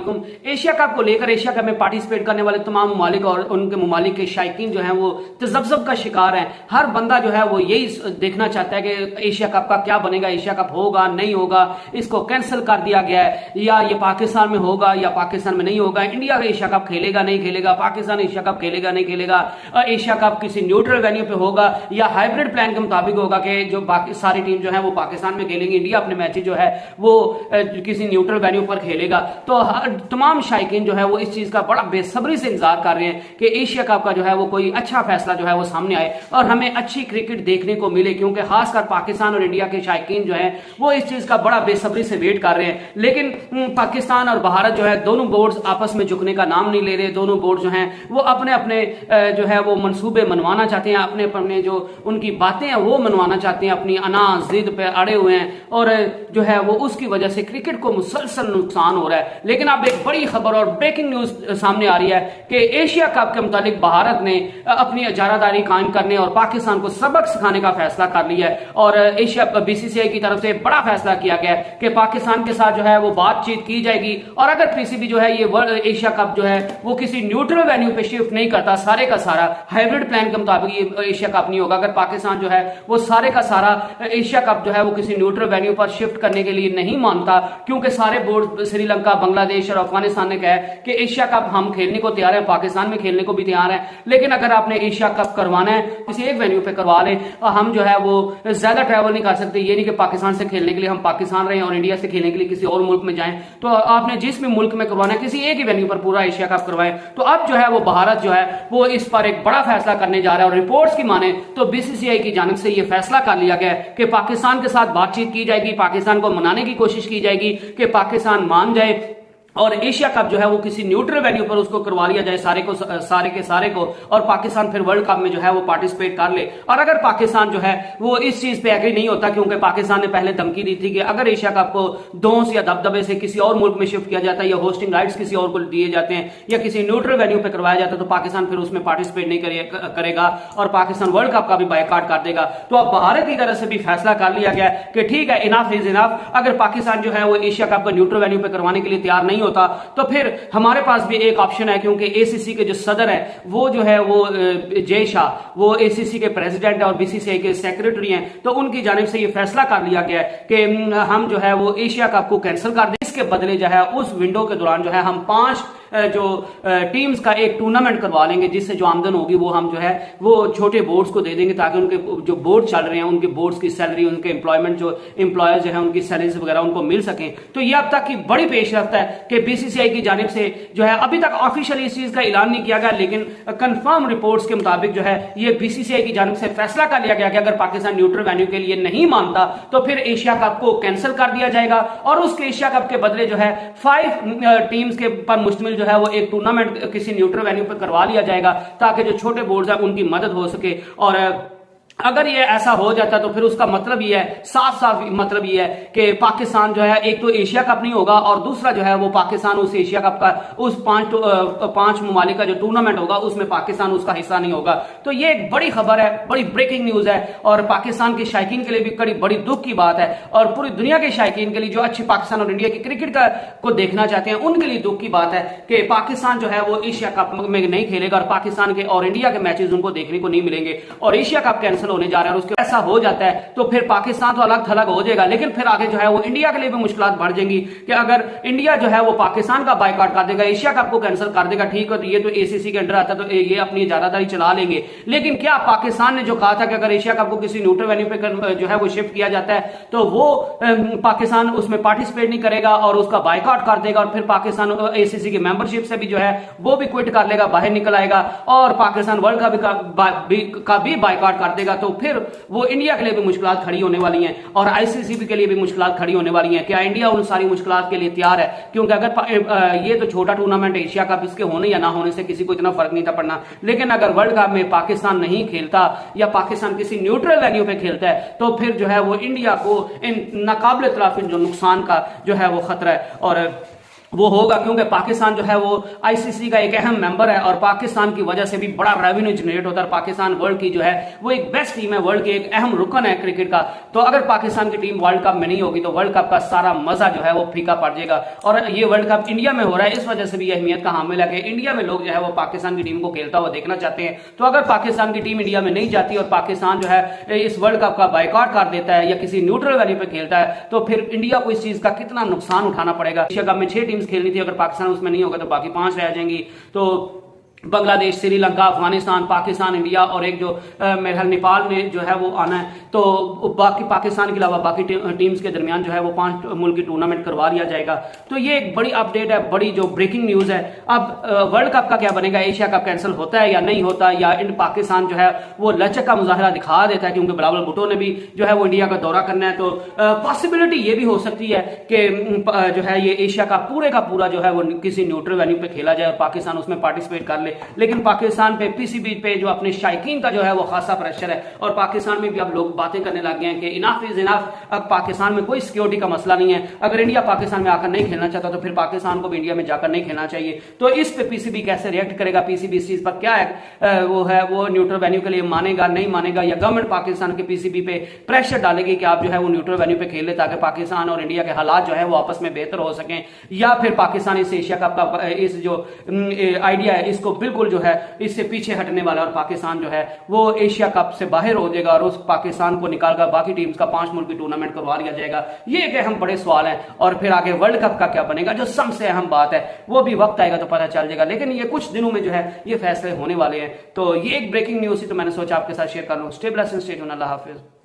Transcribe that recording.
علیکم۔ Asia cup کو لے کر ایشیا کپ میں پارٹیسپیٹ کرنے والے تمام ممالک اور ان کے ممالک کے شائقین جو ہیں وہ تذبذب کا شکار ہیں۔ ہر بندہ جو ہے وہ یہی دیکھنا چاہتا ہے کہ ایشیا کپ کا کیا بنے گا، ایشیا کپ ہوگا نہیں ہوگا، اس کو کینسل کر دیا گیا ہے، یا یہ پاکستان میں ہوگا یا پاکستان میں نہیں ہوگا، انڈیا ایشیا کپ کھیلے گا نہیں کھیلے گا، پاکستان ایشیا کپ کھیلے گا نہیں کھیلے گا، ایشیا کپ کسی نیوٹرل وینیو پہ ہوگا یا ہائبرڈ پلان کے مطابق ہوگا کہ جو باقی ساری ٹیم جو ہے وہ پاکستان میں کھیلیں گی، انڈیا اپنے میچ جو ہے وہ کسی نیوٹرل وینیو پر کھیلے گا۔ تو تمام شائقین جو ہے وہ اس چیز کا بڑا بے صبری سے انتظار کر رہے ہیں کہ ایشیا کپ کا جو ہے وہ کوئی اچھا فیصلہ جو ہے وہ سامنے آئے اور ہمیں اچھی کرکٹ دیکھنے کو ملے، کیونکہ خاص کر پاکستان اور انڈیا کے شائقین جو ہیں وہ اس چیز کا بڑا بے صبری سے ویٹ کر رہے ہیں۔ لیکن پاکستان اور بھارت جو ہے دونوں بورڈز آپس میں جھکنے کا نام نہیں لے رہے، دونوں بورڈ جو ہیں وہ اپنے اپنے جو ہے وہ منصوبے منوانا چاہتے ہیں، اپنے اپنے جو ان کی باتیں ہیں وہ منوانا چاہتے ہیں، اپنی انا ضد پہ اڑے ہوئے ہیں اور جو ہے وہ اس کی وجہ سے کرکٹ کو مسلسل نقصان ہو رہا ہے۔ لیکن اب ایک بڑی خبر اور بریکنگ نیوز سامنے آ رہی ہے کہ ایشیا کپ کے متعلق بھارت نے اپنی اجارہ داری قائم کرنے اور پاکستان کو سبق سکھانے کا فیصلہ کر لیا ہے، اور ایشیا BCCI کی طرف سے بڑا فیصلہ کیا گیا ہے کہ پاکستان کے ساتھ جو ہے وہ بات چیت کی جائے گی، اور اگر PCB جو ہے یہ ایشیا کپ جو ہے وہ کسی نیوٹرل وینیو پہ شفٹ نہیں کرتا، سارے کا سارا ہائبرڈ پلان کے مطابق یہ ایشیا کپ نہیں ہوگا، اگر پاکستان جو ہے وہ سارے کا سارا ایشیا کپ جو ہے وہ کسی نیوٹرل وینیو پر شفٹ کرنے کے لیے نہیں مانتا، کیونکہ سارے بورڈ سری لنکا، بنگلہ دیش اور افغانستان نے کہا ہے کہ ایشیا کپ ہم کھیلنے کو تیار ہیں، پاکستان میں کھیلنے کو بھی تیار ہیں، لیکن اگر آپ نے ایشیا کپ کروانا ہے کسی ایک وینیو پہ کروا لیں، ہم جو ہے وہ زیادہ ٹریول نہیں کر سکتے، یہ نہیں کہ پاکستان سے کھیلنے کے لیے ہم پاکستان رہیں اور انڈیا سے کھیلنے کے لیے کسی اور ملک میں جائیں، تو آپ نے جس بھی ملک میں کروانا ہے کسی ایک ہی وینیو پر پورا ایشیا کپ کروائیں۔ تو اب جو ہے وہ بھارت جو ہے وہ اس پر ایک بڑا فیصلہ کرنے جا رہا ہے، اور رپورٹس کی مانیں تو BCCI کی جانب سے یہ فیصلہ کر لیا گیا ہے کہ پاکستان کے ساتھ بات چیت کی جائے گی، پاکستان کو منانے کی کوشش کی جائے گی کہ پاکستان مان جائے اور ایشیا کپ جو ہے وہ کسی نیوٹرل وینیو پر اس کو کروا لیا جائے سارے کو اور پاکستان پھر ورلڈ کپ میں جو ہے وہ پارٹیسپیٹ کر لے۔ اور اگر پاکستان جو ہے وہ اس چیز پہ ایگری نہیں ہوتا، کیونکہ پاکستان نے پہلے دھمکی دی تھی کہ اگر ایشیا کپ کو دونس یا دبدبے سے کسی اور ملک میں شفٹ کیا جاتا ہے یا ہوسٹنگ رائٹس کسی اور کو دیے جاتے ہیں یا کسی نیوٹرل وینیو پہ کروایا جاتا ہے تو پاکستان پھر اس میں پارٹیسپیٹ نہیں کرے گا اور پاکستان ورلڈ کپ کا بھی بائیکاٹ کر دے گا۔ تو اب بھارت کی طرف سے بھی فیصلہ کر لیا گیا کہ ٹھیک ہے، انف از انف، اگر پاکستان جو ہے وہ ایشیا کپ کا نیوٹرل وینیو پہ کروانے کے لیے تیار نہیں ہوتا تو پھر ہمارے پاس بھی ایک آپشن ہے، کیونکہ ACC کے جو صدر ہے وہ جو ہے وہ جے شاہ، وہ ACC کے پریزیڈنٹ ہے اور BCCI کے سیکریٹری ہیں، تو ان کی جانب سے یہ فیصلہ کر لیا گیا ہے کہ ہم جو ہے وہ ایشیا کپ کو کینسل کر دیں، اس کے بدلے جو ہے اس ونڈو کے دوران جو ہے ہم 5 جو ٹیمز کا ایک ٹورنامنٹ کروا لیں گے، جس سے جو آمدن ہوگی وہ ہم جو ہے وہ چھوٹے بورڈز کو دے دیں گے، تاکہ ان کے جو بورڈ چل رہے ہیں ان کے بورڈز کی سیلری، ان کے امپلائمنٹ جو امپلائرز جو ہیں ان کی سیلریز وغیرہ ان کو مل سکیں۔ تو یہ اب تک کی بڑی پیش رفت ہے کہ BCCI کی جانب سے جو ہے ابھی تک آفیشلی اس چیز کا اعلان نہیں کیا گیا، لیکن کنفرم رپورٹس کے مطابق جو ہے یہ BCCI کی جانب سے فیصلہ کر لیا گیا کہ اگر پاکستان نیوٹرل وینیو کے لیے نہیں مانتا تو پھر ایشیا کپ کو کینسل کر دیا جائے گا، اور اس کے ایشیا کپ کے بدلے جو ہے 5 ٹیمز کے پر مشتمل جو ہے وہ ایک ٹورنامنٹ کسی نیوٹرل وینیو پہ کروا لیا جائے گا، تاکہ جو چھوٹے بورڈز ہیں ان کی مدد ہو سکے۔ اور اگر یہ ایسا ہو جاتا تو پھر اس کا مطلب یہ ہے، صاف مطلب یہ ہے کہ پاکستان جو ہے ایک تو ایشیا کپ نہیں ہوگا، اور دوسرا جو ہے وہ پاکستان اس ایشیا کپ کا اس 5 ممالک کا جو ٹورنامنٹ ہوگا اس میں پاکستان اس کا حصہ نہیں ہوگا۔ تو یہ ایک بڑی خبر ہے، بڑی بریکنگ نیوز ہے، اور پاکستان کے شائقین کے لیے بھی بڑی دکھ کی بات ہے، اور پوری دنیا کے شائقین کے لیے جو اچھی پاکستان اور انڈیا کی کرکٹ کو دیکھنا چاہتے ہیں ان کے لیے دکھ کی بات ہے کہ پاکستان جو ہے وہ ایشیا کپ میں نہیں کھیلے گا، اور پاکستان کے اور انڈیا کے میچز ان کو دیکھنے کو نہیں ملیں گے، اور ایشیا کپ کینسل ہونے جا رہا ہے۔ اور اس کے ایسا ہو جاتا ہے تو پھر پاکستان تو الگ تھلگ ہو جائے گا، لیکن پھر آگے جو ہے وہ انڈیا کے لیے بھی مشکلات بڑھ جائیں گی کہ اگر انڈیا جو ہے وہ پاکستان کا بائیکاٹ کر دے گا، ایشیا کپ کو کینسل کر دے گا، ٹھیک ہے تو یہ تو ACC کے انڈر آتا ہے تو یہ اپنی اجارہ داری چلا لیں گے، لیکن کیا پاکستان نے جو کہا تھا کہ اگر ایشیا کپ کو کسی نیوٹرل وینیو پہ جو ہے وہ شفٹ کیا جاتا ہے تو وہ پاکستان اس میں پارٹیسپیٹ نہیں کرے گا اور اس کا بائیکاٹ کر دے گا، اور پھر پاکستان ACC کی ممبرشپ سے بھی جو ہے وہ بھی کوئٹ کر لے گا، باہر نکل آئے گا، اور پاکستان ورلڈ کا بھی بائیکاٹ کر دے گا، تو پھر وہ انڈیا کے لیے بھی مشکلات کھڑی ہونے والی ہیں اور ICC کے لیے بھی مشکلات کھڑی ہونے والی ہیں۔ کیا انڈیا ان ساری مشکلات کے لیے تیار ہے؟ کیونکہ اگر یہ تو چھوٹا ٹورنامنٹ ایشیا کپ، اس کے ہونے یا نہ ہونے سے کسی کو اتنا فرق نہیں تھا پڑنا، لیکن اگر ورلڈ کپ میں پاکستان نہیں کھیلتا یا پاکستان کسی نیوٹرل وینیو پہ کھیلتا ہے تو پھر جو ہے وہ انڈیا کو ان ناقابل تلافی جو نقصان کا جو ہے وہ خطرہ ہے۔ اور وہ ہوگا کیونکہ پاکستان جو ہے وہ ICC کا ایک اہم ممبر ہے اور پاکستان کی وجہ سے بھی بڑا ریونیو جنریٹ ہوتا ہے. پاکستان ورلڈ کی جو ہے وہ ایک بیسٹ ٹیم ہے, ورلڈ کی ایک اہم رکن ہے کرکٹ کا. تو اگر پاکستان کی ٹیم ورلڈ کپ میں نہیں ہوگی تو ورلڈ کپ کا سارا مزہ جو ہے وہ پھیکا پڑ جائے گا. اور یہ ورلڈ کپ انڈیا میں ہو رہا ہے, اس وجہ سے بھی یہ اہمیت کا حامل ہے کہ انڈیا میں لوگ جو ہے وہ پاکستان کی ٹیم کو کھیلتا ہوا دیکھنا چاہتے ہیں. تو اگر پاکستان کی ٹیم انڈیا میں نہیں جاتی اور پاکستان جو ہے اس ورلڈ کپ کا بائیکاٹ کر دیتا ہے یا کسی نیوٹرل وینیو پہ کھیلتا ہے تو پھر انڈیا کو اس چیز کا کتنا نقصان اٹھانا پڑے گا. ایشیا کپ میں 6 ٹیمز کھیلنی تھی, اگر پاکستان اس میں نہیں ہوگا تو باقی 5 رہ جائیں گی. تو بنگلہ دیش, سری لنکا, افغانستان, پاکستان, انڈیا اور ایک جو میرے خیال نیپال نے جو ہے وہ آنا ہے. تو باقی پاکستان کے علاوہ باقی ٹیمز کے درمیان جو ہے وہ 5 ملک کی ٹورنامنٹ کروا لیا جائے گا. تو یہ ایک بڑی اپ ڈیٹ ہے, بڑی جو بریکنگ نیوز ہے. اب ورلڈ کپ کا کیا بنے گا, ایشیا کپ کینسل ہوتا ہے یا نہیں ہوتا, یا پاکستان جو ہے وہ لچک کا مظاہرہ دکھا دیتا ہے کیونکہ بلاول بھٹو نے بھی جو ہے وہ انڈیا کا دورہ کرنا ہے. تو پاسبلٹی یہ بھی ہو سکتی ہے کہ جو ہے یہ ایشیا کا پورا جو ہے وہ کسی نیوٹرل وینیو پہ کھیلا جائے اور پاکستان اس میں پارٹیسپیٹ کر لے. لیکن پاکستان پہ PCB پہ جو اپنے شائقین کا جو ہے وہ خاصا پریشر ہے اور پاکستان میں بھی اب لوگ باتیں کرنے لگ گئے ہیں کہ اناف از اناف, اب پاکستان میں کوئی سیکیورٹی کا مسئلہ نہیں ہے. اگر انڈیا پاکستان میں آ کر نہیں کھیلنا چاہتا تو پھر پاکستان کو بھی انڈیا میں جا کر نہیں کھیلنا چاہیے. تو اس پہ PCB کیسے ریئیکٹ کرے گا, PCB اس چیز پر کیا ہے وہ نیوٹرل وینیو کے لیے مانے گا نہیں مانے گا, یا گورنمنٹ پاکستان کے PCB پہ پریشر ڈالے گی کہ آپ جو ہے وہ نیوٹرل وینیو پہ کھیل لے تاکہ پاکستان اور انڈیا کے حالات جو ہے وہ آپس میں بہتر ہو سکیں, یا پھر پاکستان اس ایشیا کپ کا اس جو آئیڈیا ہے اس کو بالکل جو ہے اس سے پیچھے ہٹنے والا اور پاکستان جو ہے وہ ایشیا کپ سے باہر ہو جائے گا اور اس پاکستان کو نکال کر باقی ٹیمز کا 5 ملک کی ٹورنامنٹ کروا لیا جائے گا. یہ ایک اہم بڑے سوال ہے. اور پھر آگے ورلڈ کپ کا کیا بنے گا جو سب سے اہم بات ہے, وہ بھی وقت آئے گا تو پتہ چل جائے گا. لیکن یہ کچھ دنوں میں جو ہے یہ فیصلے ہونے والے ہیں. تو یہ ایک بریکنگ نیوز تھی تو میں نے سوچا آپ کے ساتھ شیئر کر لوں. اسٹے بلیسڈ, اسٹے ٹیونڈ, اللہ حافظ.